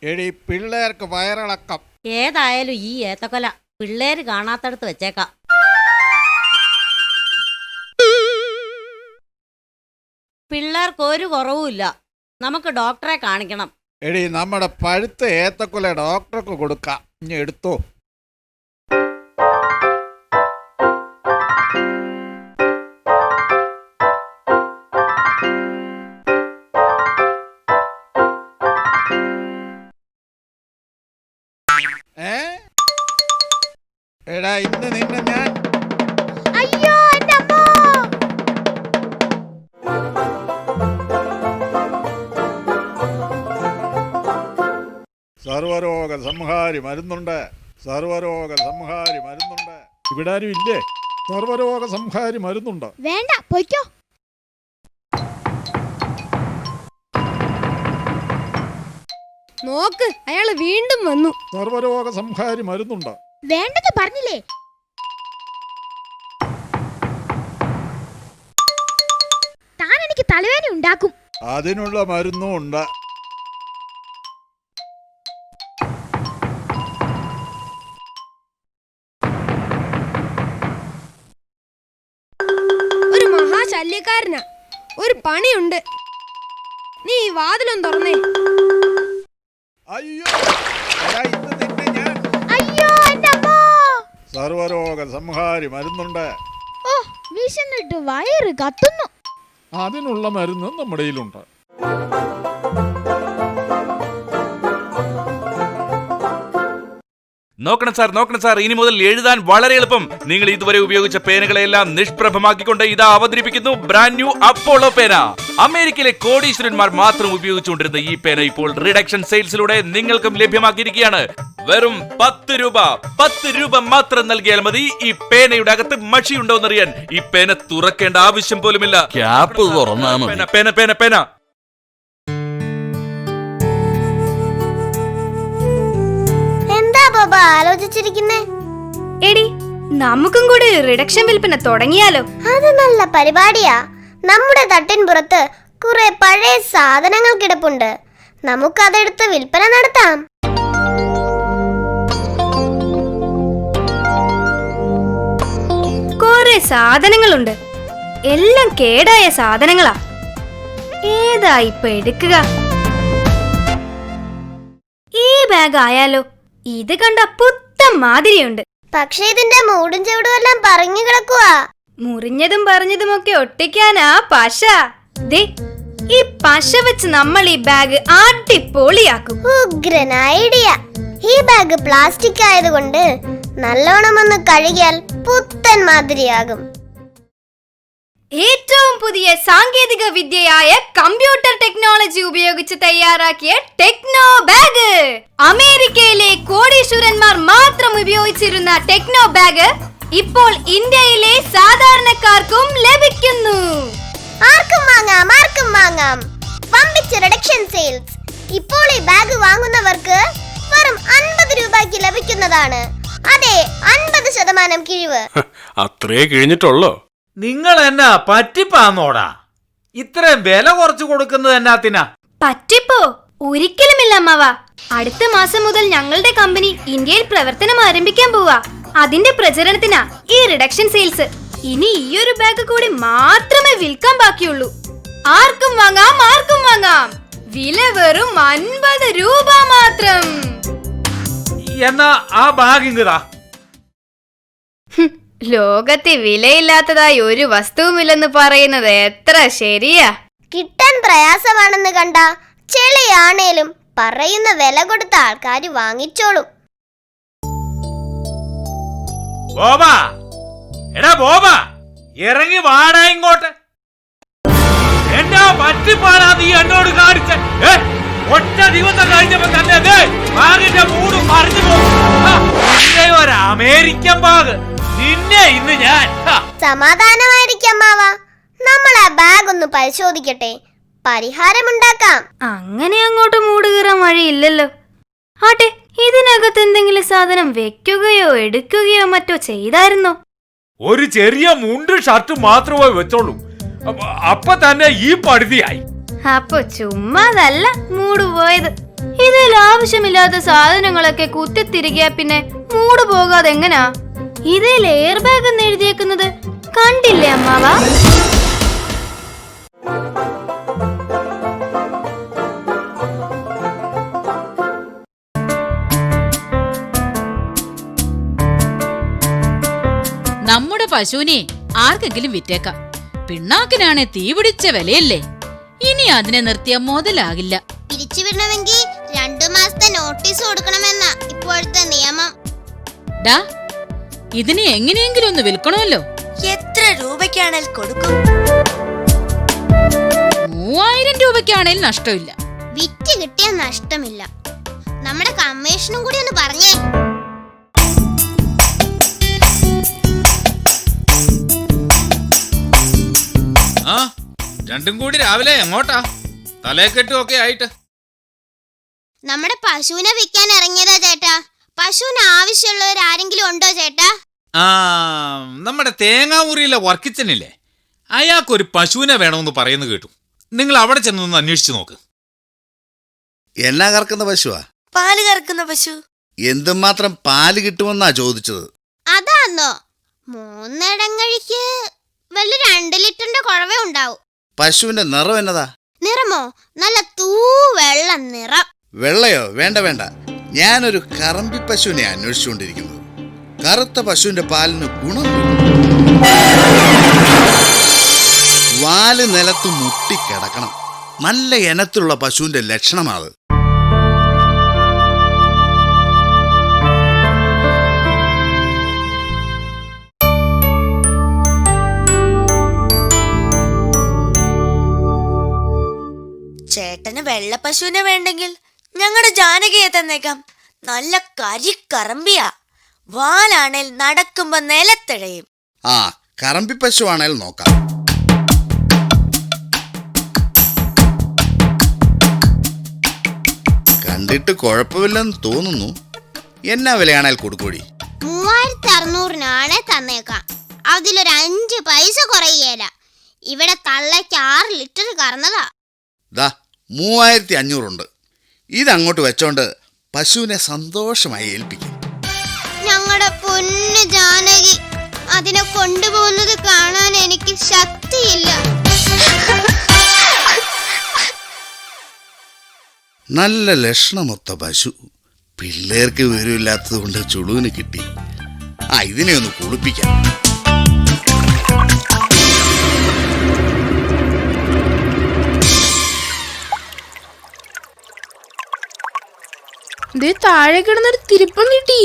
എടി പിള്ളേർക്ക് വയറിളക്കം. ഏതായാലും ഈ ഏത്തക്കൊല പിള്ളേര് കാണാത്തടത്ത് വെച്ചേക്കാം. പിള്ളേർക്ക് ഒരു കുറവുമില്ല. നമുക്ക് ഡോക്ടറെ കാണിക്കണം. എടി നമ്മുടെ പഴുത്ത ഏത്തക്കൊല ഡോക്ടർക്ക് കൊടുക്കാം. ഇനി എടുത്തോ. എടാ ഇന്ന് നിന്നെ ഞാൻ സർവരോഗ സംഹാരി മരുന്നുണ്ട്. സർവരോഗ സംഹാരി മരുന്നുണ്ട്. ഇവിടെ ആരും ഇല്ലേ? സർവരോഗ സംഹാരി മരുന്നുണ്ട്. വേണ്ട, പൊയ്ക്കോ. നോക്ക്, അയാള് വീണ്ടും വന്നു. സർവരോഗ സംഹാരി മരുന്നുണ്ട്. വേണ്ടെന്ന് പറഞ്ഞില്ലേ? താൻ എനിക്ക് തലവേദന ഉണ്ടാക്കും. അതിനുള്ള മരുന്നും ഉണ്ട്. ഒരു മഹാശല്യക്കാരനാ. ഒരു പണിയുണ്ട്. നീ ഈ വാതിലൊന്ന് തുറന്നേ. അയ്യോ, എടാ ഇന്ന് നിന്നെ ഞാൻ സർവരോഗ സംഹാരി മരുന്നുണ്ട്. ഓ, വിശന്നിട്ട് വയറ് കത്തുന്നു. അതിനുള്ള മരുന്ന് നമ്മുടെ കയ്യിലുണ്ട്. നോക്കണം സാർ, ഇനി മുതൽ എഴുതാൻ വളരെ എളുപ്പം. നിങ്ങൾ ഇതുവരെ ഉപയോഗിച്ച പേനകളെല്ലാം നിഷ്പ്രഭമാക്കിക്കൊണ്ട് ഇതാ അവതരിപ്പിക്കുന്നു ബ്രാൻഡ് ന്യൂ അപ്പോളോ പേന. അമേരിക്കയിലെ കോടീശ്വരന്മാർ മാത്രം ഉപയോഗിച്ചുകൊണ്ടിരുന്ന ഈ പേന ഇപ്പോൾ റിഡക്ഷൻ സെയിൽസിലൂടെ നിങ്ങൾക്കും ലഭ്യമാക്കിയിരിക്കുകയാണ്. വെറും 10 രൂപ മാത്രം നൽകിയാൽ മതി ഈ പേനയുടെ അകത്ത് മഷിയുണ്ടോ എന്നറിയാൻ. ഈ പേന തുറക്കേണ്ട ആവശ്യം പോലുമില്ല. ക്യാപ്പ് തുറന്നാ മതി. പേന ആലോചിച്ചിരിക്കുന്നേ. എടി, നമുക്കും കൂടി റിഡക്ഷൻ വിൽപ്പന തുടങ്ങിയാലോ? അത് നല്ല പരിപാടിയാ. നമ്മുടെ തട്ടിൻപുറത്ത് കുറെ പഴയ സാധനങ്ങൾ കിടപ്പുണ്ട്. നമുക്കതെടുത്ത് വിൽപ്പന നടത്താം. കുറെ സാധനങ്ങളുണ്ട്. എല്ലാം കേടായ സാധനങ്ങളാ. ഏതാ ഇപ്പൊ എടുക്കുക? ഈ ബാഗ് ആയാലോ? ഇത് കണ്ട പുത്തൻ മാതിരിയുണ്ട്. പക്ഷേ ഇതിന്റെ മൂടും ചവിടും എല്ലാം പറഞ്ഞു കിടക്കുവാ. മുറിഞ്ഞതും പറഞ്ഞതുമൊക്കെ ഒട്ടിക്കാനാ പശ. ദേ, ഈ പശ വെച്ച് നമ്മൾ ഈ ബാഗ് അടിപൊളിയാക്കും. ഉഗ്രൻ ഐഡിയ. ഈ ബാഗ് പ്ലാസ്റ്റിക് ആയതുകൊണ്ട് നല്ലോണം ഒന്ന് കഴുകിയാൽ പുത്തൻ മാതിരിയാകും. ഏറ്റവും പുതിയ സാങ്കേതിക വിദ്യയായ കമ്പ്യൂട്ടർ ടെക്നോളജി ഉപയോഗിച്ച് തയ്യാറാക്കിയ ടെക്നോ ബാഗ്. അമേരിക്കയിലെ കോടീശ്വരന്മാർ മാത്രം ഉപയോഗിച്ചിരുന്ന ടെക്നോ ബാഗ് ഇപ്പോൾ ഇന്ത്യയിലെ സാധാരണക്കാർക്കും ലഭിക്കുന്നു. ആർക്കും വാങ്ങാം. വമ്പിച്ച റിഡക്ഷൻ സെയിൽസ്. ഇപ്പോൾ ഈ ബാഗ് വാങ്ങുന്നവർക്ക് വെറും 50 രൂപയ്ക്ക് ലഭിക്കുന്നതാണ്. അതെ, 50% കിഴിവ്. അത്രേ കഴിഞ്ഞിട്ടുള്ളോ? നിങ്ങൾ എന്നാ പറ്റിപ്പാന്നോടാ? ഇത്രയും വില കുറച്ചു കൊടുക്കുന്നത് എന്നാത്തിനാ? പറ്റിപ്പോ? ഒരിക്കലുമില്ല അമ്മാവ. അടുത്ത മാസം മുതൽ ഞങ്ങളുടെ കമ്പനി ഇന്ത്യയിൽ പ്രവർത്തനം ആരംഭിക്കാൻ പോവാ. അതിന്റെ പ്രചരണത്തിനാ ഈ റിഡക്ഷൻ സെയിൽസ്. ഇനി ഈ ഒരു ബാഗ് കൂടി മാത്രമേ വിൽക്കാൻ ബാക്കിയുള്ളൂ. ആർക്കും വാങ്ങാം. വില വെറും 50 രൂപ മാത്രം. എന്നാ ആ ബാഗ് ഇങ്ങതാ. ലോകത്തെ വിലയില്ലാത്തതായി ഒരു വസ്തുവുമില്ലെന്ന് പറയുന്നത് എത്ര ശരിയാ? കിട്ടാൻ പ്രയാസമാണെന്ന് കണ്ട ചെളിയാണേലും പറയുന്ന വില കൊടുത്ത ആൾക്കാര് വാങ്ങിച്ചോളും. ബോബാ, ഇറങ്ങി വാടാ ഇങ്ങോട്ട്. എന്നാ പറ്റിപ്പാടാ നീ എന്നോട് കാണിച്ച? ഒറ്റ ദിവസം കഴിഞ്ഞപ്പോ തന്നെ ബാഗിന്റെ മൂട് മറിഞ്ഞു പോകും. ഒരു അമേരിക്കൻ ബാഗ്. നിന്നെ ഇന്ന് ഞാൻ. സമാധാനമായിരിക്കാം മാവ. നമ്മൾ ആ ബാഗ് ഒന്ന് പരിശോധിക്കട്ടെ. പരിഹാരമുണ്ടാക്കാം. അങ്ങനെ അങ്ങോട്ട് മൂടുകീറാൻ വഴിയില്ലല്ലോ. ആട്ടെ, ഇതിനകത്ത് എന്തെങ്കിലും സാധനം വെക്കുകയോ എടുക്കുകയോ മറ്റോ ചെയ്തായിരുന്നോ? ഒരു ചെറിയ മുണ്ട് ഷർട്ട് മാത്രമേ വെച്ചോളൂ. അപ്പൊ തന്നെ ഈ പടുതിയായി. അപ്പൊ ചുമ്മാതല്ല മൂട് പോയത്. ഇതിൽ ആവശ്യമില്ലാത്ത സാധനങ്ങളൊക്കെ കുത്തിത്തിരികിയ പിന്നെ മൂട് പോകാതെ എങ്ങനാ? ഇതിൽ എയർ ബാഗ് എന്ന് എഴുതിയേക്കുന്നത് കണ്ടില്ലേ അമ്മാവ? നമ്മുടെ പശുവിനെ ആർക്കെങ്കിലും വിറ്റേക്കാം. പിണ്ണാക്കിനാണെ തീ പിടിച്ച വിലയല്ലേ. ഇനി അതിനെ നിർത്തിയ മുതലാകില്ല. പിരിച്ചുവിടണമെങ്കിൽ 2 മാസത്തെ നോട്ടീസ് കൊടുക്കണമെന്നാ ഇപ്പോഴത്തെ നിയമം. ഡാ, ഇതിനെ എങ്ങനെയെങ്കിലും ഒന്ന് വിൽക്കണമല്ലോ. എത്ര രൂപയ്ക്കാണേൽ കൊടുക്കും? 3000 രൂപയ്ക്കാണേൽ നഷ്ടമില്ല. വിറ്റ് കിട്ടിയ നഷ്ടമില്ല. നമ്മുടെ കമ്മീഷനും കൂടി ഒന്ന് പറഞ്ഞേ. ആ, രണ്ടും കൂടി രാവിലെ എങ്ങോട്ടാ? തലേക്കെട്ടും ഒക്കെ ആയിട്ട്. നമ്മുടെ പശുവിനെ വിൽക്കാൻ ഇറങ്ങിയതാ ചേട്ടാ. പശുവിന് ആവശ്യമുള്ളവർ ആരെങ്കിലും ഉണ്ടോ ചേട്ടാ? ആ, നമ്മുടെ തേങ്ങാമുറിയിലെ വർക്കിച്ചനില്ലേ, അയാൾക്കൊരു പശുവിനെ വേണമെന്ന് പറയുന്നു കേട്ടു. നിങ്ങൾ അവിടെ ചെന്നൊന്ന് അന്വേഷിച്ചു നോക്ക്. എന്നാ കറക്കുന്ന പശുവാ? പാല് കറക്കുന്ന പശു. എന്തുമാത്രം പാല് കിട്ടുമെന്നാ ചോദിച്ചത്. അതാന്നോ? 3 ഇടങ്ങഴിക്ക് വല്ല 2 ലിറ്ററിന്റെ കുഴവേ ഉണ്ടാവും. പശുവിന്റെ നിറം എന്നതാ? നിറമോ? നല്ല വെള്ള നിറം. വെള്ളയോ? വേണ്ട വേണ്ട, ഞാനൊരു കറമ്പി പശുവിനെ അന്വേഷിച്ചുകൊണ്ടിരിക്കുന്നത്. കറുത്ത പശുവിന്റെ പാലിന് ഗുണം. വാല് നിലത്ത് മുട്ടിക്കിടക്കണം. നല്ല ഇനത്തിലുള്ള പശുവിന്റെ ലക്ഷണമാത്. ചേട്ടന് വെള്ള പശുവിനെ വേണ്ടെങ്കിൽ ഞങ്ങളുടെ ജാനകിയെ തന്നേക്കാം. നല്ല കരിക്കറമ്പിയാ. വാലാണേൽ നടക്കുമ്പോ നിലത്തിഴയും. ആ, കറമ്പി പശുവാണേൽ നോക്കാം. കണ്ടിട്ട് കുഴപ്പമില്ലെന്ന് തോന്നുന്നു. എന്നാ വിലയാണേൽ കൊടുക്കൂടി? 3600 തന്നേക്കാം. അതിലൊരു 5 പൈസ കുറയേല. ഇവിടെ തള്ളയ്ക്ക് 6 ലിറ്റർ കറന്നതാ. ദാ 3500 ഉണ്ട്. ഇതങ്ങോട്ട് വെച്ചോണ്ട് പശുവിനെ സന്തോഷമായി ഏൽപ്പിക്കും. ഞങ്ങളുടെ പൊന്നു ജാനകി, അതിനെ കൊണ്ടുപോകുന്നത് കാണാൻ എനിക്ക് ശക്തിയില്ല. നല്ല ലക്ഷണമൊത്ത പശു. പിള്ളേർക്ക് വിവരമില്ലാത്തത് കൊണ്ട് ചുളുവിന് കിട്ടി. ആ, ഇതിനെ ഒന്ന് കുളിപ്പിക്കാം. താഴെ കിടന്നൊരു തിരുപ്പം കിട്ടി.